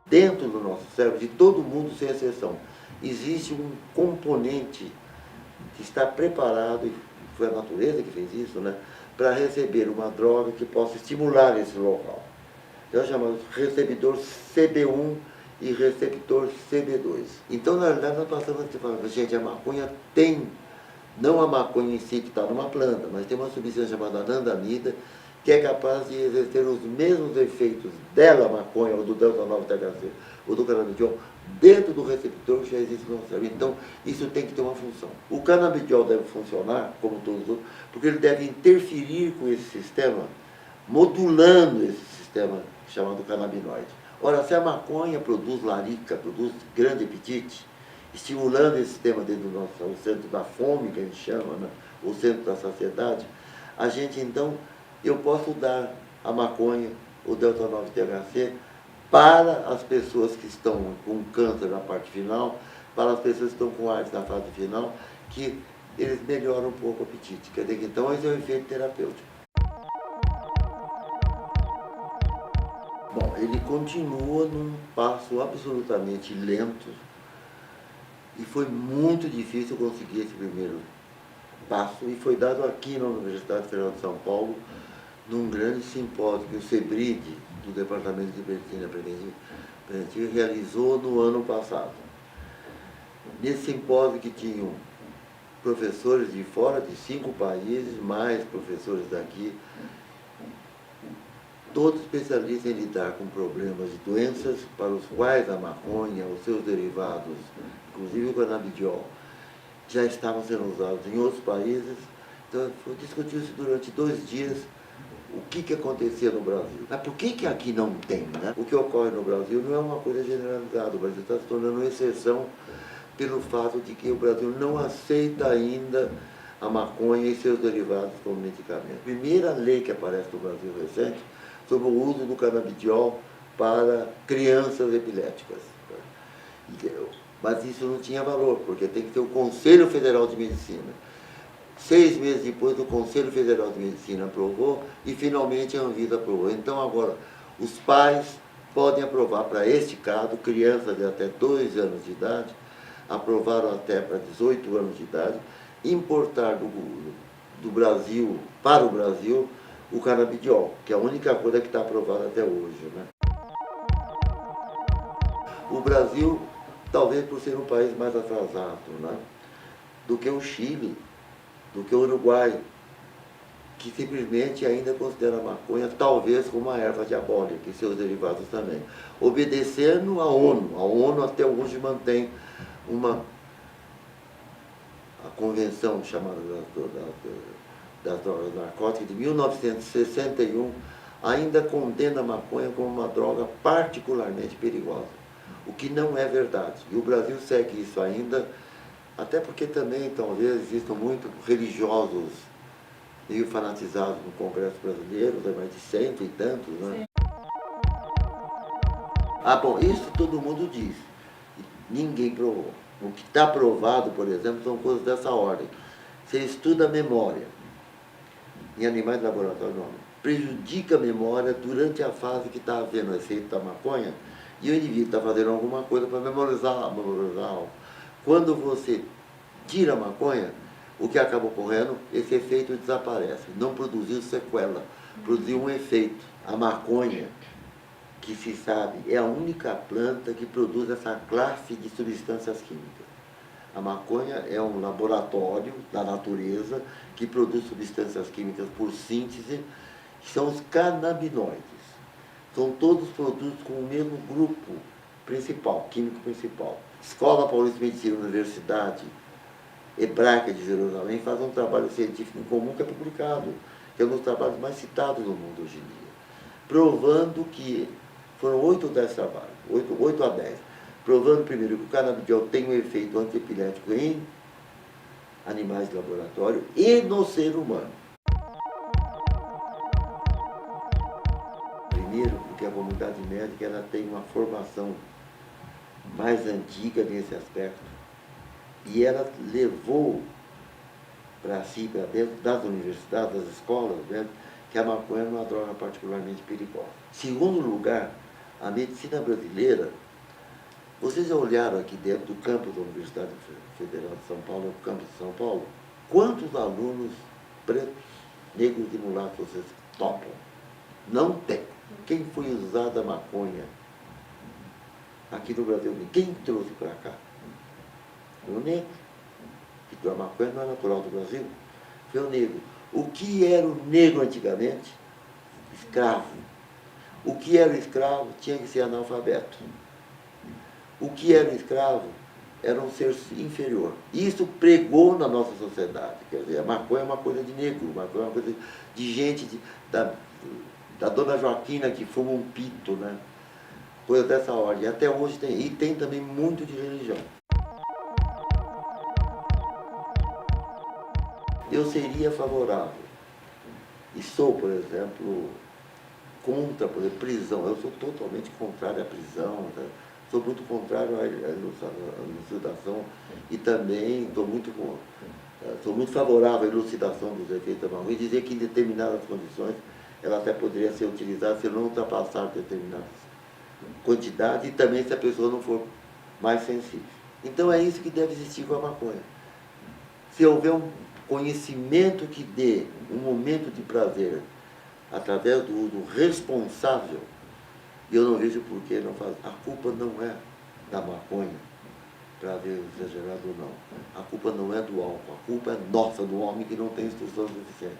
Dentro do nosso cérebro, de todo mundo sem exceção, existe um componente que está preparado, e foi a natureza que fez isso, né, para receber uma droga que possa estimular esse local. Então é chamado receptor CB1 e receptor CB2. Então, na realidade, nós passamos a falar, gente, a maconha tem, não a maconha em si que está numa planta, mas tem uma substância chamada anandamida, que é capaz de exercer os mesmos efeitos dela, a maconha, ou do delta-9-THC, ou do canabidiol, dentro do receptor que já existe no cérebro. Então, isso tem que ter uma função. O canabidiol deve funcionar, como todos os outros, porque ele deve interferir com esse sistema, modulando esse sistema chamado canabinoide. Ora, se a maconha produz larica, produz grande apetite, estimulando esse sistema dentro do nosso, o centro da fome, que a gente chama, né? O centro da saciedade, a gente então, eu posso dar a maconha, o delta-9-THC, para as pessoas que estão com câncer na parte final, para as pessoas que estão com AIDS na fase final, que eles melhoram um pouco o apetite. Quer dizer que então esse é o efeito terapêutico. Bom, ele continua num passo absolutamente lento e foi muito difícil conseguir esse primeiro passo e foi dado aqui na Universidade Federal de São Paulo, num grande simpósio que o CEBRID, do Departamento de Medicina Preventiva, realizou no ano passado. Nesse simpósio que tinham professores de fora de 5 países, mais professores daqui, todos especialistas em lidar com problemas de doenças para os quais a maconha, os seus derivados, inclusive o canabidiol, já estavam sendo usados em outros países. Então, discutiu-se durante 2 dias o que acontecia no Brasil. Mas por que aqui não tem? Né? O que ocorre no Brasil não é uma coisa generalizada. O Brasil está se tornando exceção pelo fato de que o Brasil não aceita ainda a maconha e seus derivados como medicamento. A primeira lei que aparece no Brasil recente sobre o uso do canabidiol para crianças epiléticas. Mas isso não tinha valor, porque tem que ter o Conselho Federal de Medicina. 6 meses depois, o Conselho Federal de Medicina aprovou e finalmente a Anvisa aprovou. Então agora, os pais podem aprovar para este caso, crianças de até 2 anos de idade, aprovaram até para 18 anos de idade, importar do Brasil, para o Brasil, o canabidiol, que é a única coisa que está aprovada até hoje. Né? O Brasil, talvez por ser um país mais atrasado, né? Do que o Chile, do que o Uruguai, que simplesmente ainda considera a maconha talvez como uma erva diabólica e seus derivados também. Obedecendo à ONU. A ONU até hoje mantém a convenção chamada das drogas narcóticas de 1961 ainda condena a maconha como uma droga particularmente perigosa, o que não é verdade. E o Brasil segue isso ainda, até porque também talvez existam muitos religiosos meio fanatizados no Congresso Brasileiro, mais de 100 e tantos, né? Ah, bom, isso todo mundo diz. Ninguém provou. O que está provado, por exemplo, são coisas dessa ordem. Você estuda a memória em animais de laboratório, não. Prejudica a memória durante a fase que está havendo o efeito da maconha e o indivíduo está fazendo alguma coisa para memorizar algo. Quando você tira a maconha, o que acaba ocorrendo, esse efeito desaparece. Não produziu sequela, produziu um efeito. A maconha, que se sabe, é a única planta que produz essa classe de substâncias químicas. A maconha é um laboratório da natureza que produz substâncias químicas por síntese, que são os canabinoides. São todos produtos com o mesmo grupo principal, químico principal. Escola Paulista de Medicina, Universidade Hebraica de Jerusalém faz um trabalho científico em comum que é publicado, que é um dos trabalhos mais citados no mundo hoje em dia, provando que foram 8 ou 10 trabalhos, 8 a 10, provando primeiro que o canabidiol tem um efeito antiepilético em animais de laboratório e no ser humano. Primeiro, porque a comunidade médica ela tem uma formação mais antiga nesse aspecto e ela levou para si, para dentro das universidades, das escolas, né, que a maconha é uma droga particularmente perigosa. Segundo lugar, A medicina brasileira, vocês já olharam aqui dentro do campus da Universidade Federal de São Paulo, o campus de São Paulo, quantos alunos pretos, negros e mulatos vocês topam? Não tem. Quem foi usar a maconha aqui no Brasil? Quem trouxe para cá? O negro. Que a maconha não é natural do Brasil. Foi o negro. O que era o negro antigamente? Escravo. O que era o escravo tinha que ser analfabeto. O que era o escravo era um ser inferior. Isso pregou na nossa sociedade. Quer dizer, a maconha é uma coisa de negro, a maconha é uma coisa de gente, da dona Joaquina que fuma um pito, né? Coisa dessa ordem. Até hoje tem. E tem também muito de religião. Eu seria favorável, e sou, por exemplo, contra, por exemplo, prisão. Eu sou totalmente contrário à prisão, tá? Sou muito contrário à elucidação e também sou muito favorável à elucidação dos efeitos da maconha e dizer que em determinadas condições ela até poderia ser utilizada se não ultrapassar determinadas quantidades e também se a pessoa não for mais sensível. Então é isso que deve existir com a maconha. Se houver um conhecimento que dê um momento de prazer através do uso responsável, eu não vejo por que não fazer. A culpa não é da maconha, para ver exagerado ou não. A culpa não é do álcool, a culpa é nossa, do homem que não tem instrução suficiente.